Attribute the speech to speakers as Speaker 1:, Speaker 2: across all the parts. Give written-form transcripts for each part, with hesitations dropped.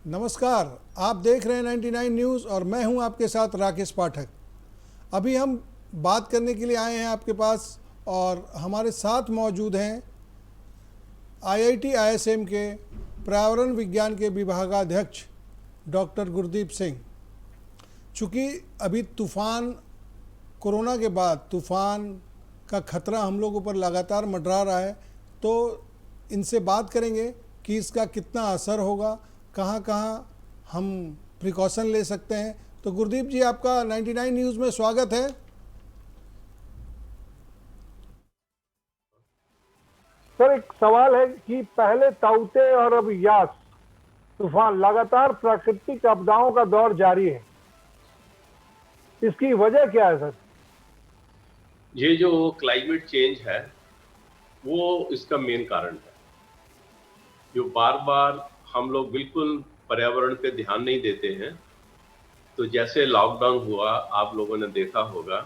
Speaker 1: नमस्कार, आप देख रहे हैं 99 न्यूज़ और मैं हूं आपके साथ राकेश पाठक। अभी हम बात करने के लिए आए हैं आपके पास और हमारे साथ मौजूद हैं आईआईटी आईएसएम के पर्यावरण विज्ञान के विभागाध्यक्ष डॉक्टर गुरदीप सिंह। चूँकि अभी तूफ़ान, कोरोना के बाद तूफ़ान का खतरा हम लोगों पर लगातार मंडरा रहा है, तो इनसे बात करेंगे कि इसका कितना असर होगा, कहाँ कहाँ हम प्रिकॉशन ले सकते हैं। तो गुरदीप जी, आपका 99 न्यूज़ में स्वागत है।
Speaker 2: सर, एक सवाल है कि पहले ताउते और अब यास तूफान, लगातार प्राकृतिक आपदाओं का दौर जारी है। इसकी वजह क्या है सर?
Speaker 3: ये जो क्लाइमेट चेंज है वो इसका मेन कारण है। जो बार बार हम लोग बिल्कुल पर्यावरण पे ध्यान नहीं देते हैं। तो जैसे लॉकडाउन हुआ, आप लोगों ने देखा होगा,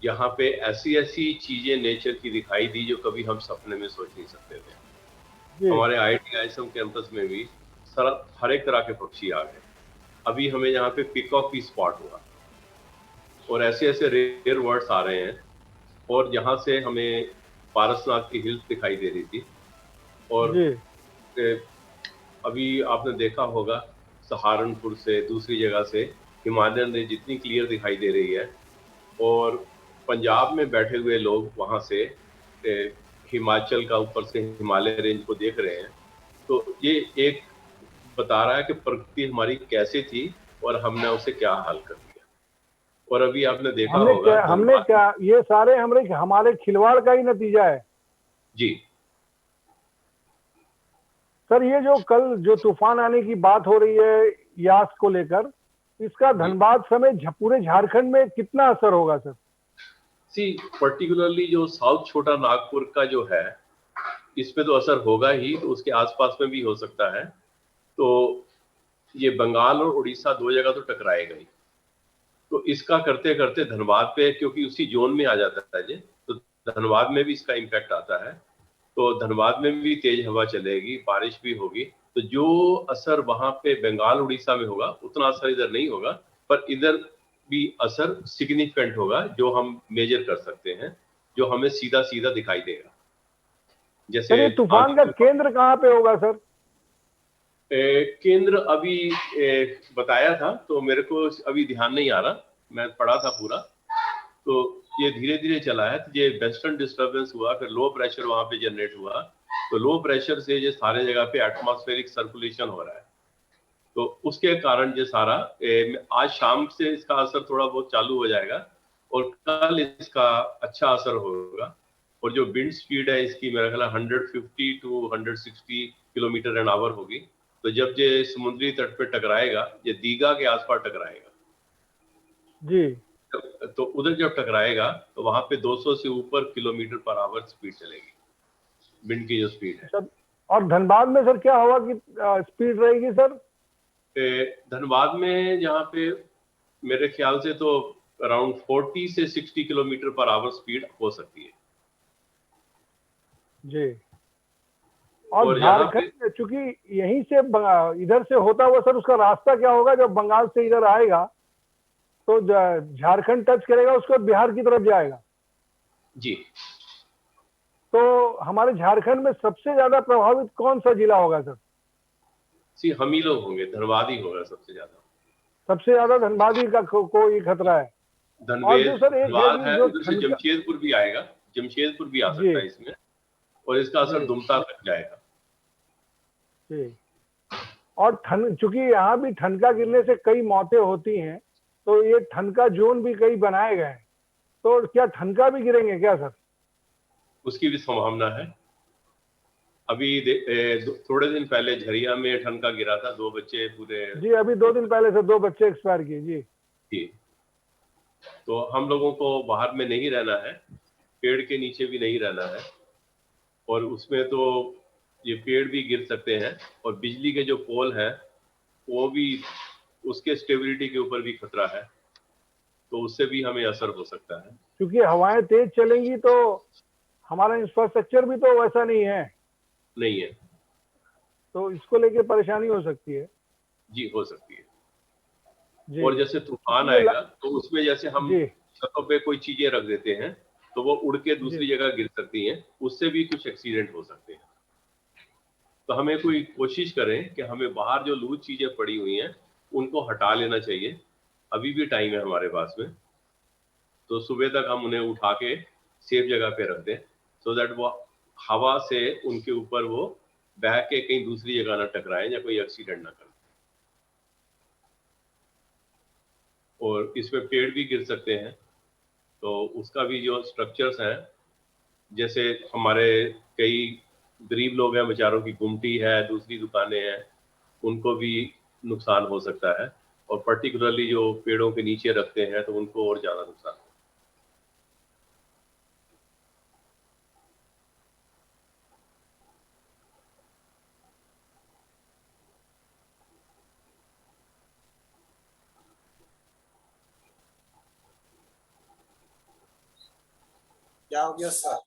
Speaker 3: यहाँ पे ऐसी ऐसी चीजें नेचर की दिखाई दी जो कभी हम सपने में सोच नहीं सकते थे। हमारे आईआईटी आईएसएम कैंपस में भी हर एक तरह के पक्षी आ गए। अभी हमें यहाँ पे पिकॉक भी स्पॉट हुआ और ऐसे ऐसे रेयर वर्ड्स आ रहे हैं। और यहाँ से हमें पारसनाथ की हिल्स दिखाई दे रही थी। और अभी आपने देखा होगा सहारनपुर से, दूसरी जगह से हिमालयन रेंज जितनी क्लियर दिखाई दे रही है। और पंजाब में बैठे हुए लोग वहाँ से हिमाचल का ऊपर से हिमालय रेंज को देख रहे हैं। तो ये एक बता रहा है कि प्रकृति हमारी कैसे थी और हमने उसे क्या हाल कर दिया। और अभी आपने देखा होगा
Speaker 2: हमने क्या ये सारे हमारे खिलवाड़ का ही नतीजा है
Speaker 3: जी।
Speaker 2: सर, ये जो कल जो तूफान आने की बात हो रही है यास को लेकर, इसका धनबाद समेत पूरे झारखंड में कितना असर होगा सर?
Speaker 3: पर्टिकुलरली जो साउथ छोटा नागपुर का जो है, इस पे तो असर होगा ही, तो उसके आसपास में भी हो सकता है। तो ये बंगाल और उड़ीसा दो जगह तो टकराएगा ही। तो इसका करते करते धनबाद पे, क्योंकि उसी जोन में आ जाता है ये, तो धनबाद में भी इसका इम्पैक्ट आता है। तो धनबाद में भी तेज हवा चलेगी, बारिश भी होगी। तो जो असर वहां पे बंगाल उड़ीसा में होगा उतना असर इधर नहीं होगा, पर इधर भी असर सिग्निफिकेंट होगा जो हम मेजर कर सकते हैं, जो हमें सीधा सीधा दिखाई देगा। जैसे
Speaker 2: ये तूफान का केंद्र कहाँ पे होगा सर?
Speaker 3: केंद्र अभी बताया था, तो मेरे को अभी ध्यान नहीं आ रहा, मैं पढ़ा था पूरा। तो ये धीरे धीरे चला है। तो ये वेस्टर्न डिस्टर्बेंस हुआ, फिर लो प्रेशर वहां पे जनरेट हुआ। तो लो प्रेशर से ये सारे जगह पे एटमॉस्फेरिक सर्कुलेशन हो रहा है। तो उसके कारण ये सारा आज शाम से इसका असर थोड़ा बहुत चालू हो जाएगा और कल इसका अच्छा असर होगा। और जो विंड स्पीड है इसकी मेरा ख्याल 150 टू 160 किलोमीटर एन आवर होगी। तो जब ये समुद्री तट पे टकराएगा, ये दीघा के आसपास टकराएगा
Speaker 2: जी,
Speaker 3: तो उधर जब टकराएगा तो वहां पे 200 से ऊपर किलोमीटर पर आवर स्पीड चलेगी, विंड की जो स्पीड है।
Speaker 2: सर, और धनबाद में सर क्या हवा की स्पीड रहेगी सर?
Speaker 3: धनबाद में जहाँ पे मेरे ख्याल से तो अराउंड 40 से 60 किलोमीटर पर आवर स्पीड हो सकती है
Speaker 2: जी। और झारखंड चूंकि यहीं से इधर से होता हुआ सर, उसका रास्ता क्या होगा? जब बंगाल से इधर आएगा तो झारखंड टच करेगा, उसको बिहार की तरफ जाएगा
Speaker 3: जी।
Speaker 2: तो हमारे झारखंड में सबसे ज्यादा प्रभावित कौन सा जिला होगा सर?
Speaker 3: हम ही लोग होंगे, धनबाद ही होगा सबसे ज्यादा।
Speaker 2: सबसे ज्यादा धनबाद ही का को ये खतरा है। और जो सर एक
Speaker 3: है, उधर से जमशेदपुर भी आएगा, जमशेदपुर भी आ सकता है इसमें, और इसका असर दुमका तक जाएगा
Speaker 2: जी। और चूंकि यहाँ भी ठनका गिरने से कई मौतें होती हैं, तो ये ठनका जोन भी कई बनाए गए हैं। तो क्या ठनका भी गिरेंगे क्या सर?
Speaker 3: उसकी भी संभावना है। अभी थोड़े दिन पहले झरिया में ठनका गिरा था, 2 बच्चे पूरे।
Speaker 2: जी, अभी 2 दिन पहले से 2 बच्चे एक्सपायर किए जी।
Speaker 3: तो हम लोगों को बाहर में नहीं रहना है, पेड़ के नीचे भी नहीं रहना है। और उसमें तो ये पेड़ भी गिर सकते हैं और बिजली के जो पोल हैं वो भी, उसके स्टेबिलिटी के ऊपर भी खतरा है। तो उससे भी हमें असर हो सकता है।
Speaker 2: क्योंकि हवाएं तेज चलेंगी तो हमारा इंफ्रास्ट्रक्चर भी तो वैसा नहीं है,
Speaker 3: तो इसको
Speaker 2: लेके परेशानी हो सकती है।
Speaker 3: जी हो सकती है।
Speaker 2: जी।
Speaker 3: और जैसे तूफान
Speaker 2: ये
Speaker 3: आएगा तो उसमें जैसे हम
Speaker 2: जी
Speaker 3: छतों पे कोई चीजें रख देते हैं तो वो उड़ के
Speaker 2: जी
Speaker 3: दूसरी जगह गिर सकती हैं, उससे भी कुछ एक्सीडेंट हो सकते हैं। तो हमें कोई कोशिश करें कि हमें बाहर जो लूज चीजें पड़ी हुई हैं उनको हटा लेना चाहिए। अभी भी टाइम है हमारे पास में, तो सुबह तक हम उन्हें उठा के सेफ जगह पे रख दें, सो दैट वो हवा से उनके ऊपर वो बह के कहीं दूसरी जगह ना टकराए या कोई एक्सीडेंट ना करे। और इसमें पेड़ भी गिर सकते हैं, तो उसका भी जो स्ट्रक्चर्स हैं, जैसे हमारे कई गरीब लोग हैं बेचारों की गुमटी है, दूसरी दुकानें हैं, उनको भी नुकसान हो सकता है। और पर्टिकुलरली जो पेड़ों के नीचे रखते हैं तो उनको और ज्यादा नुकसान।
Speaker 4: क्या हो गया सर?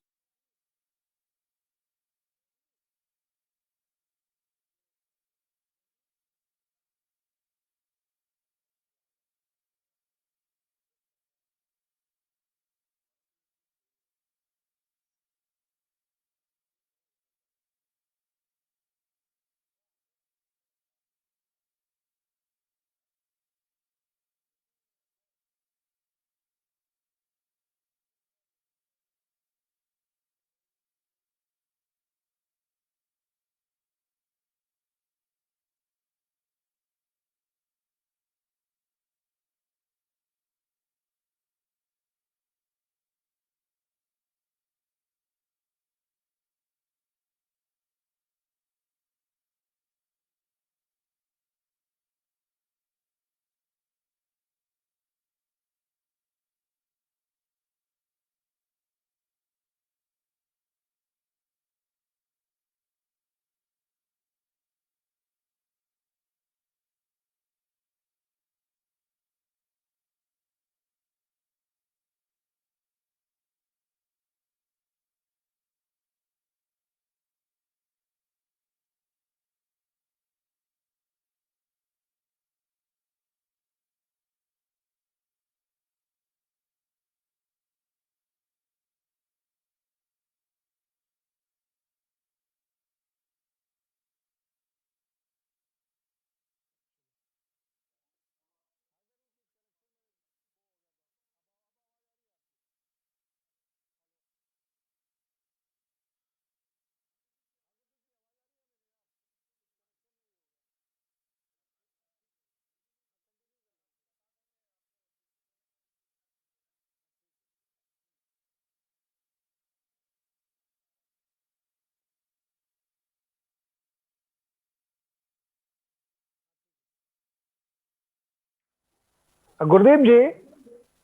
Speaker 2: गुरदीप जी,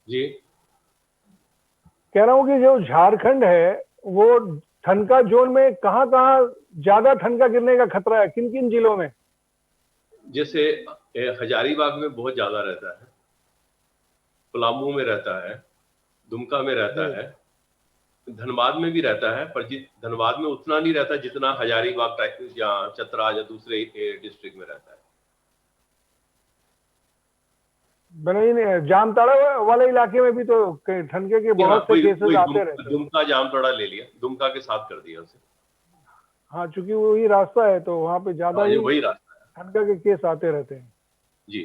Speaker 3: जी
Speaker 2: कह रहा हूँ कि जो झारखंड है वो ठनका जोन में कहाँ कहाँ ज्यादा ठनका गिरने का खतरा है, किन किन जिलों में?
Speaker 3: जैसे हजारीबाग में बहुत ज्यादा रहता है, पलामू में रहता है, दुमका में रहता
Speaker 2: जी।
Speaker 3: है, धनबाद में भी रहता है, पर धनबाद में उतना नहीं रहता जितना हजारीबाग टाइप या चतरा या दूसरे डिस्ट्रिक्ट में रहता है।
Speaker 2: जामताड़ा वाले इलाके में भी तो ठनके के बहुत से केसेस आते रहते हैं।
Speaker 3: दुमका जामताड़ा ले लिया, दुमका के साथ कर दिया उसे।
Speaker 2: हाँ, चूंकि वही रास्ता है तो वहां पे ज्यादा
Speaker 3: ये
Speaker 2: ही
Speaker 3: वही रास्ता है।
Speaker 2: ठनका के केस आते रहते हैं।
Speaker 3: जी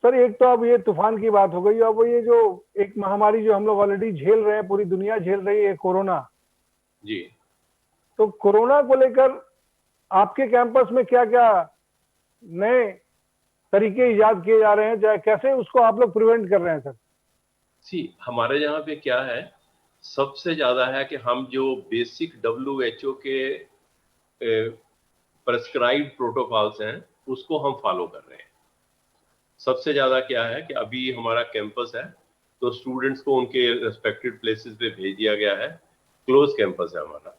Speaker 2: सर, एक तो अब ये तूफान की बात हो गई, अब ये जो एक महामारी जो हम लोग ऑलरेडी झेल रहे हैं, पूरी दुनिया झेल रही है, कोरोना।
Speaker 3: जी
Speaker 2: तो कोरोना को लेकर आपके कैंपस में क्या क्या नए तरीके इजाद किए जा रहे हैं, चाहे कैसे उसको आप लोग प्रिवेंट कर रहे हैं सर?
Speaker 3: हमारे यहाँ पे क्या है, सबसे ज्यादा है कि हम जो बेसिक WHO के प्रेस्क्राइब्ड प्रोटोकॉल्स हैं उसको हम फॉलो कर रहे हैं। सबसे ज्यादा क्या है कि अभी हमारा कैंपस है तो स्टूडेंट्स को उनके रेस्पेक्टेड प्लेसेस पे भेज दिया गया है। क्लोज कैंपस है हमारा।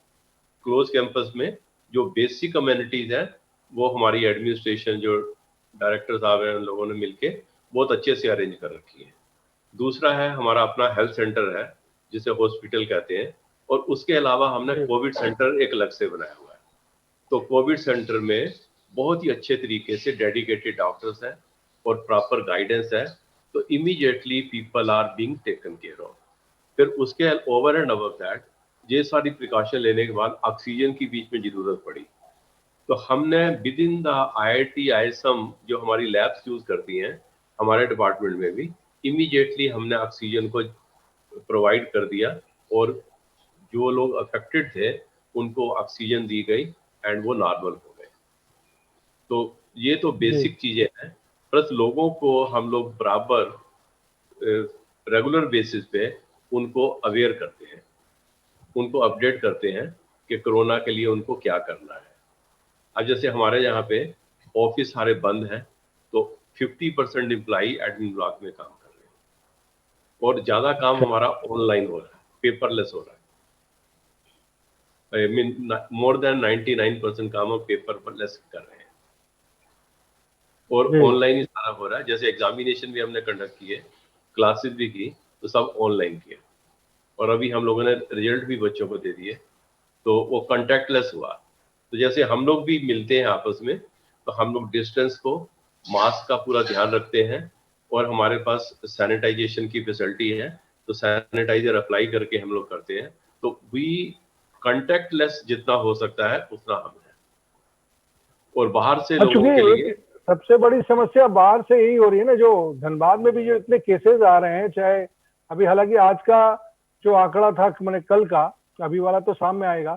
Speaker 3: क्लोज कैंपस में जो बेसिक अमेनिटीज हैं वो हमारी एडमिनिस्ट्रेशन, जो डायरेक्टर साहब हैं, उन लोगों ने मिलके बहुत अच्छे से अरेंज कर रखी है। दूसरा है हमारा अपना हेल्थ सेंटर है जिसे हॉस्पिटल कहते हैं, और उसके अलावा हमने कोविड सेंटर एक अलग से बनाया हुआ है। तो कोविड सेंटर में बहुत ही अच्छे तरीके से डेडिकेटेड डॉक्टर्स हैं और प्रॉपर गाइडेंस है, तो immediately people are being taken care of. फिर उसके ओवर एंड अबव दैट ये सारी प्रिकॉशन लेने के बाद ऑक्सीजन की बीच में जरूरत पड़ी, तो हमने with in the IIT ISM जो हमारी लैब्स यूज करती हैं हमारे डिपार्टमेंट में भी, इमीडिएटली हमने ऑक्सीजन को प्रोवाइड कर दिया और जो लोग अफेक्टेड थे उनको ऑक्सीजन दी गई एंड वो नॉर्मल हो गए। तो ये तो बेसिक चीजें हैं, प्लस लोगों को हम लोग बराबर रेगुलर बेसिस पे उनको अवेयर करते हैं, उनको अपडेट करते हैं कि कोरोना के लिए उनको क्या करना है। अब जैसे हमारे यहाँ पे ऑफिस सारे बंद हैं, तो 50% एम्प्लॉई एडमिन ब्लॉक में काम कर रहे हैं और ज्यादा काम हमारा ऑनलाइन हो रहा है, पेपरलेस हो रहा है। मोर देन 99% काम हम पेपरलेस कर रहे हैं और ऑनलाइन ही सारा हो रहा है। जैसे एग्जामिनेशन भी हमने कंडक्ट किए, क्लासेस भी की, तो सब ऑनलाइन किए और अभी हम लोगों ने रिजल्ट भी बच्चों को दे दिए, तो वो कॉन्टैक्टलेस हुआ। तो जैसे हम लोग भी मिलते हैं आपस में, तो हम लोग डिस्टेंस को, मास्क का पूरा ध्यान रखते हैं और हमारे पास सैनिटाइजेशन की फैसिलिटी है, तो सैनिटाइजर अप्लाई करके हम लोग करते हैं। तो वी कॉन्टैक्टलेस जितना हो सकता है उतना हम है। और बाहर से लोगों के लिए
Speaker 2: सबसे बड़ी समस्या बाहर से यही हो रही है ना, जो धनबाद में भी जो इतने केसेस आ रहे हैं, चाहे अभी हालांकि आज का जो आंकड़ा था मैंने कल का, अभी वाला तो शाम में आएगा,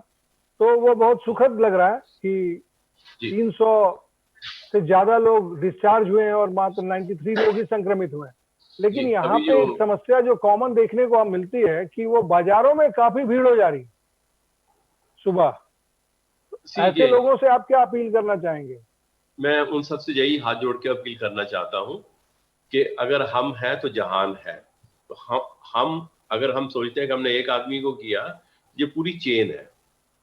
Speaker 2: तो वो बहुत सुखद लग रहा है कि 300 से ज्यादा लोग डिस्चार्ज हुए हैं और मात्र 93 लोग ही संक्रमित हुए हैं। लेकिन यहाँ पे एक समस्या जो कॉमन देखने को मिलती है कि वो बाजारों में काफी भीड़ हो जा रही है सुबह। ऐसे लोगों से आप क्या अपील करना चाहेंगे?
Speaker 3: मैं उन सबसे यही हाथ जोड़ के अपील करना चाहता हूं कि अगर हम हैं तो जहान है। तो हम अगर हम सोचते हैं कि हमने एक आदमी को किया, ये पूरी चेन है,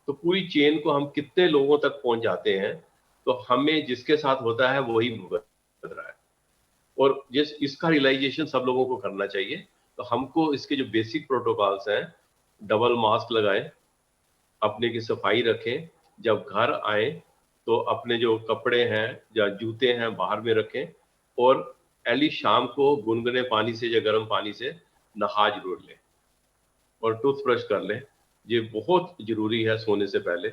Speaker 3: तो पूरी चेन को हम कितने लोगों तक पहुंच जाते हैं, तो हमें जिसके साथ होता है वही भुगत रहा है। और जिस इसका रियलाइजेशन सब लोगों को करना चाहिए। तो हमको इसके जो बेसिक प्रोटोकॉल्स हैं, डबल मास्क लगाएं, अपने की सफाई रखें, जब घर आए तो अपने जो कपड़े हैं या जूते हैं बाहर में रखें, और एली शाम को गुनगुने पानी से या गर्म पानी से नहा जरूर लें और टूथब्रश कर लें। ये बहुत जरूरी है सोने से पहले,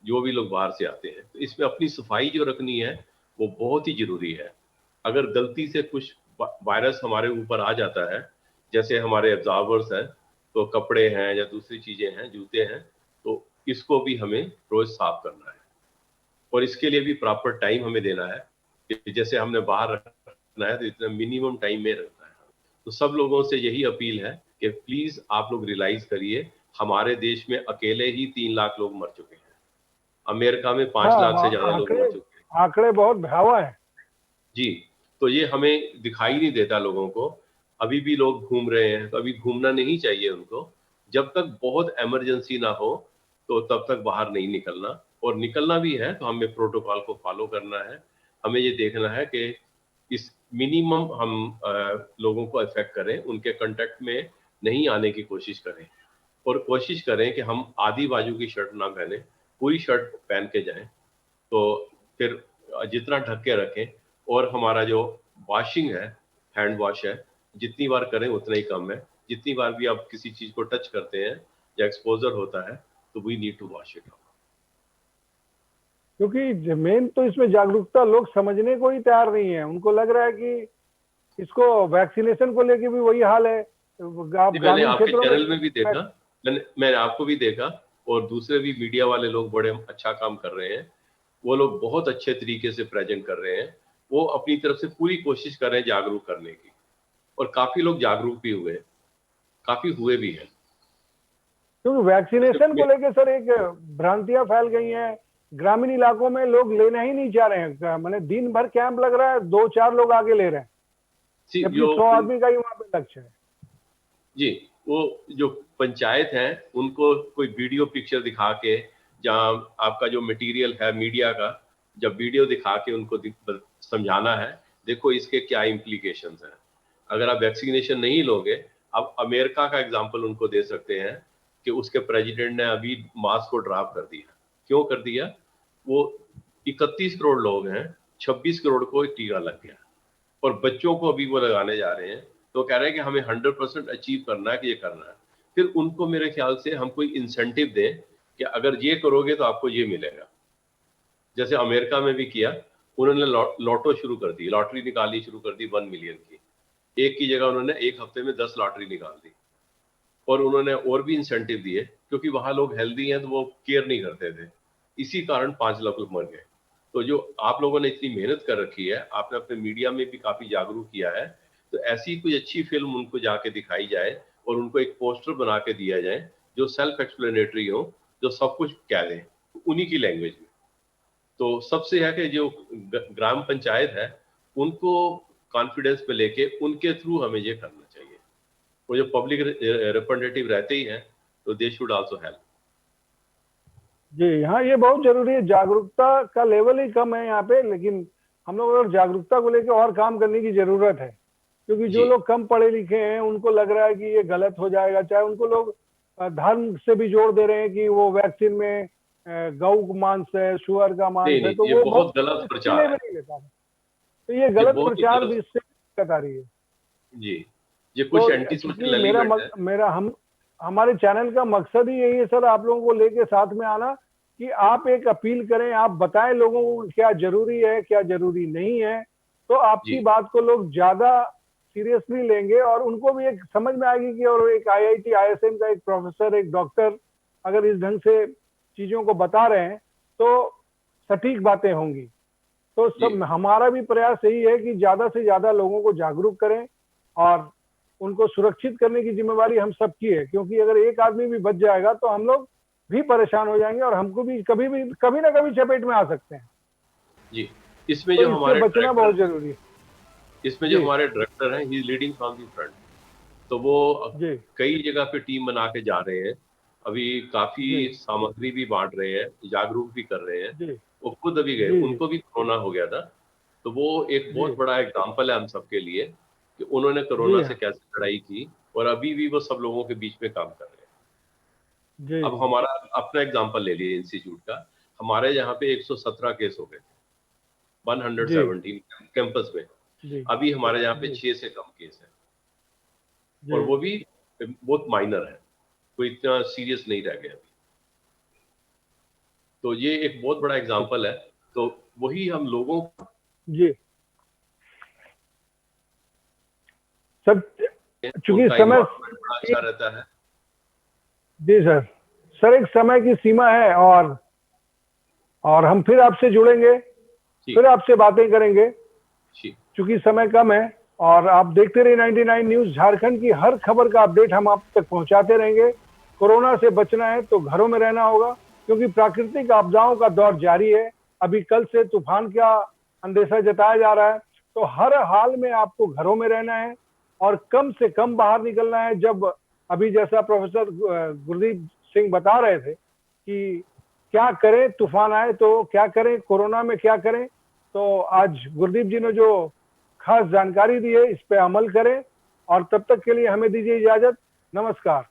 Speaker 3: जो भी लोग बाहर से आते हैं। तो इसमें अपनी सफाई जो रखनी है वो बहुत ही जरूरी है। अगर गलती से कुछ वायरस हमारे ऊपर आ जाता है, जैसे हमारे एब्जॉर्बर्स हैं, तो कपड़े हैं या दूसरी चीजें हैं, जूते हैं, तो इसको भी हमें रोज साफ करना है। और इसके लिए भी प्रॉपर टाइम हमें देना है कि जैसे हमने बाहर रखना है तो इतना मिनिमम टाइम में रखना है। तो सब लोगों से यही अपील है कि प्लीज आप लोग रियलाइज करिए, हमारे देश में अकेले ही 3 लाख लोग मर चुके हैं, अमेरिका में 5 लाख से ज्यादा लोग मर चुके हैं।
Speaker 2: आंकड़े बहुत भयावह है
Speaker 3: जी। तो ये हमें दिखाई नहीं देता लोगों को, अभी भी लोग घूम रहे हैं। तो अभी घूमना नहीं चाहिए उनको, जब तक बहुत इमरजेंसी ना हो तो तब तक बाहर नहीं निकलना। और निकलना भी है तो हमें प्रोटोकॉल को फॉलो करना है। हमें ये देखना है कि इस मिनिमम हम लोगों को अफेक्ट करें, उनके कांटेक्ट में नहीं आने की कोशिश करें, और कोशिश करें कि हम आधी बाजू की शर्ट ना पहने, पूरी शर्ट पहन के जाएं। तो फिर जितना ढक के रखें, और हमारा जो वॉशिंग है, हैंड वॉश है, जितनी बार करें उतना ही कम है। जितनी बार भी आप किसी चीज को टच करते हैं या एक्सपोजर होता है, तो we need to wash it.
Speaker 2: क्योंकि मेन तो इसमें जागरूकता लोग समझने को ही तैयार नहीं है। उनको लग रहा है कि इसको वैक्सीनेशन को लेके भी वही हाल है।
Speaker 3: मैंने आपके चैनल में भी देखा, मैंने आपको भी देखा, और दूसरे भी मीडिया वाले लोग बड़े अच्छा काम कर रहे हैं। वो लोग बहुत अच्छे तरीके से प्रेजेंट कर रहे हैं। वो अपनी तरफ से पूरी कोशिश कर रहे हैं जागरूक करने की, और काफी लोग जागरूक भी हुए, काफी हुए भी हैं।
Speaker 2: क्योंकि वैक्सीनेशन को लेके सर एक भ्रांतियां फैल गई हैं। ग्रामीण इलाकों में लोग लेना ही नहीं चाह रहे हैं। मैंने दिन भर कैंप लग रहा है, 2-4 लोग आगे ले रहे हैं, जबकि 100 आदमी का ही वहां पे लक्ष्य है।
Speaker 3: जी, वो जो पंचायत है उनको कोई वीडियो पिक्चर दिखा के, जहाँ आपका जो मटेरियल है मीडिया का, जब वीडियो दिखा के उनको समझाना है, देखो इसके क्या इम्प्लीकेशंस हैं। अगर आप वैक्सीनेशन नहीं लोगे, अब अमेरिका का एग्जांपल उनको दे सकते हैं कि उसके प्रेसिडेंट ने अभी मास्क को ड्रॉप कर दिया। क्यों कर दिया? वो 31 करोड़ लोग हैं, 26 करोड़ को एक टीका लग गया और बच्चों को अभी वो लगाने जा रहे हैं। तो कह रहे हैं कि हमें 100% अचीव करना है कि ये करना है। फिर उनको मेरे ख्याल से हम कोई इंसेंटिव दें कि अगर ये करोगे तो आपको ये मिलेगा। जैसे अमेरिका में भी किया, उन्होंने लॉटो शुरू कर दी, लॉटरी निकाली शुरू कर दी 1 मिलियन की। एक की जगह उन्होंने एक हफ्ते में 10 लॉटरी निकाल दी और उन्होंने और भी इंसेंटिव दिए, क्योंकि वहां लोग हेल्दी हैं तो वो केयर नहीं करते थे। इसी कारण 5 लाख लोग मर गए। तो जो आप लोगों ने इतनी मेहनत कर रखी है, आपने अपने मीडिया में भी काफी जागरूक किया है, तो ऐसी कोई अच्छी फिल्म उनको जाके दिखाई जाए और उनको एक पोस्टर बना के दिया जाए जो सेल्फ एक्सप्लेनेटरी हो, जो सब कुछ कह दें उन्हीं की लैंग्वेज में। तो सबसे है कि जो ग्राम पंचायत है उनको कॉन्फिडेंस में लेके उनके थ्रू हमें ये करना चाहिए। वो जो पब्लिक रिप्रेजेंटेटिव रहते ही हैं तो दे शुड आल्सो हेल्प।
Speaker 2: जी हाँ, ये बहुत जरूरी है। जागरूकता का लेवल ही कम है यहाँ पे, लेकिन हम लोग अगर जागरूकता को लेकर और काम करने की जरूरत है, क्योंकि जो
Speaker 3: जी।
Speaker 2: लोग कम पढ़े लिखे हैं उनको लग रहा है कि ये गलत हो जाएगा। चाहे उनको लोग धर्म से भी जोड़ दे रहे हैं कि वो वैक्सीन में गौ का मांस है, शुअर का मांस
Speaker 3: नहीं
Speaker 2: है,
Speaker 3: नहीं,
Speaker 2: तो
Speaker 3: ये
Speaker 2: वो
Speaker 3: बहुत गलत प्रचार है।
Speaker 2: नहीं लेता है। तो ये गलत
Speaker 3: बहुत ही
Speaker 2: प्रचार भी
Speaker 3: गलत।
Speaker 2: इससे दिक्कत आ रही है।
Speaker 3: जी, ये कुछ
Speaker 2: तो
Speaker 3: एंटी सोशल
Speaker 2: चूंकि
Speaker 3: एलिमेंट है।
Speaker 2: मेरा हमारे चैनल का मकसद ही यही है सर, आप लोगों को लेके साथ में आना, कि आप एक अपील करें, आप बताएं लोगों को क्या जरूरी है क्या जरूरी नहीं है। तो आपकी
Speaker 3: जी
Speaker 2: बात को लोग ज्यादा सीरियसली लेंगे और उनको भी एक समझ में आएगी कि और एक आईआईटी आईएसएम का एक प्रोफेसर, एक डॉक्टर अगर इस ढंग से चीजों को बता रहे हैं तो सटीक बातें होंगी। तो सब हमारा भी प्रयास यही है कि ज्यादा से ज्यादा लोगों को जागरूक करें और उनको सुरक्षित करने की जिम्मेवारी हम सबकी है, क्योंकि अगर एक आदमी भी बच जाएगा तो हम लोग भी परेशान हो जाएंगे और हमको भी कभी ना कभी चपेट में आ सकते हैं।
Speaker 3: जी। इसमें
Speaker 2: तो
Speaker 3: जो
Speaker 2: इससे
Speaker 3: हमारे
Speaker 2: बचना बहुत जरूरी है।
Speaker 3: इसमें जो
Speaker 2: जी
Speaker 3: हमारे डायरेक्टर हैं, he is leading from the front. तो वो
Speaker 2: जी
Speaker 3: कई जगह पे टीम बना के जा रहे हैं, अभी काफी
Speaker 2: जी
Speaker 3: सामग्री भी बांट रहे हैं, जागरूक भी कर रहे हैं।
Speaker 2: जी
Speaker 3: वो खुद अभी गए,
Speaker 2: जी जी
Speaker 3: उनको भी कोरोना हो गया था। तो वो एक बहुत
Speaker 2: जी
Speaker 3: बड़ा एग्जाम्पल है हम सबके लिए कि उन्होंने
Speaker 2: जी
Speaker 3: कोरोना से
Speaker 2: हाँ
Speaker 3: कैसे लड़ाई की और अभी भी वो सब लोगों के बीच में काम कर रहे हैं।
Speaker 2: जी
Speaker 3: अब हमारा अपना एग्जाम्पल ले लिए इंस्टीट्यूट का, हमारे यहाँ पे 117 केस हो गए थे,
Speaker 2: जी
Speaker 3: 117 कैंपस में।
Speaker 2: जी
Speaker 3: अभी हमारे यहाँ पे
Speaker 2: जी
Speaker 3: 6 से कम केस है
Speaker 2: जी
Speaker 3: और वो भी बहुत माइनर है, कोई इतना सीरियस नहीं रह गया अभी। तो ये एक बहुत बड़ा एग्जाम्पल है। तो वही हम लोगों
Speaker 2: जी सब, चूंकि
Speaker 3: उनका
Speaker 2: समय,
Speaker 3: इन्वॉल्वमेंट बड़ा अच्छा रहता है।
Speaker 2: जी सर एक समय की सीमा है और हम फिर आपसे जुड़ेंगे,
Speaker 3: ठीक
Speaker 2: फिर आपसे बातें करेंगे,
Speaker 3: ठीक।
Speaker 2: चूंकि समय कम है। और आप देखते रहिए 99 न्यूज, झारखंड की हर खबर का अपडेट हम आप तक पहुंचाते रहेंगे। कोरोना से बचना है तो घरों में रहना होगा, क्योंकि प्राकृतिक आपदाओं का दौर जारी है। अभी कल से तूफान का अंदेशा जताया जा रहा है, तो हर हाल में आपको घरों में रहना है और कम से कम बाहर निकलना है। जब अभी जैसा प्रोफेसर गुरदीप सिंह बता रहे थे कि क्या करें, तूफान आए तो क्या करें, कोरोना में क्या करें, तो आज गुरदीप जी ने जो खास जानकारी दी है इस पे अमल करें। और तब तक के लिए हमें दीजिए इजाजत। नमस्कार।